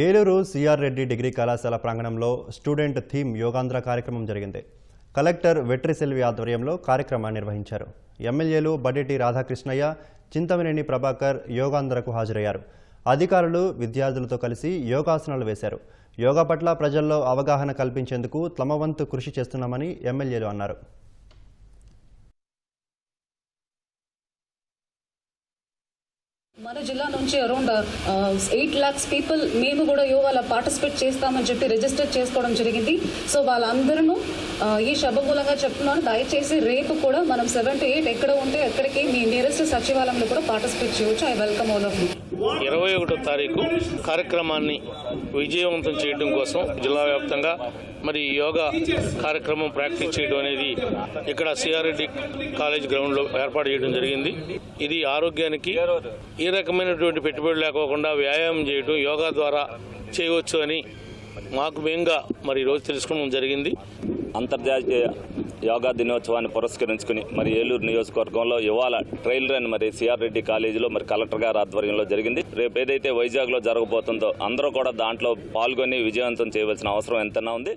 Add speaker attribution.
Speaker 1: Eluru CR Reddy degree కళాశాల ప్రాంగణంలో student theme Yogandhra కార్యక్రమం జరిగింది. కలెక్టర్ వెట్రిసెల్వి ఆధ్వర్యంలో కార్యక్రమాన్ని నిర్వహించారు. ఎమ్మెల్యేలు బడ్డెటి రాధాకృష్ణయ్య, చింతమనేని ప్రభాకర్ యోగాంధ్రకు హాజరయ్యారు. అధికారులు విద్యార్థులతో కలిసి యోగాసనాలు వేశారు. యోగా పట్ల ప్రజల్లో అవగాహన కల్పించేందుకు తమ వంతు కృషి చేస్తున్నామని ఎమ్మెల్యేలు అన్నారు.
Speaker 2: మన జిల్లా నుంచి అరౌండ్ 8 lakhs పీపుల్ మేము కూడా యోగాలో పార్టిసిపేట్ చేస్తామని చెప్పి రిజిస్టర్ చేసుకోవడం జరిగింది. సో వాళ్ళందరూ ఈ శుభమూలంగా చెప్తున్నాను, దయచేసి రేపు కూడా మనం 7 to 8 ఎక్కడ ఉంటే ఎక్కడికి మీ నియరెస్ట్ సచివాలయంలో కూడా పార్టిసిపేట్ చేయవచ్చు. I welcome all of you.
Speaker 3: 21వ తారీఖు కార్యక్రమాన్ని విజయవంతం చేయడం కోసం జిల్లా వ్యాప్తంగా మరి యోగా కార్యక్రమం ప్రాక్టీస్ చేయడం అనేది ఇక్కడ సిఆర్ రెడ్డి కాలేజ్ గ్రౌండ్లో ఏర్పాటు చేయడం జరిగింది. ఇది ఆరోగ్యానికి ఏ రకమైనటువంటి పెట్టుబడి లేకోకుండా వ్యాయామం చేయడం యోగా ద్వారా చేయవచ్చు అని మాకు మేంగా మరి ఈరోజు తెలుసుకోవడం జరిగింది.
Speaker 4: అంతర్జాతీయ యోగా దినోత్సవాన్ని పురస్కరించుకుని మరి ఏలూరు నియోజకవర్గంలో ఇవాళ ట్రైల్ రన్ మరి సిఆర్ రెడ్డి కాలేజీలో మరి కలెక్టర్ గారి ఆధ్వర్యంలో జరిగింది. రేపు ఏదైతే వైజాగ్లో జరగబోతుందో అందరూ కూడా దాంట్లో పాల్గొని విజయవంతం చేయవలసిన అవసరం ఎంతైనా ఉంది.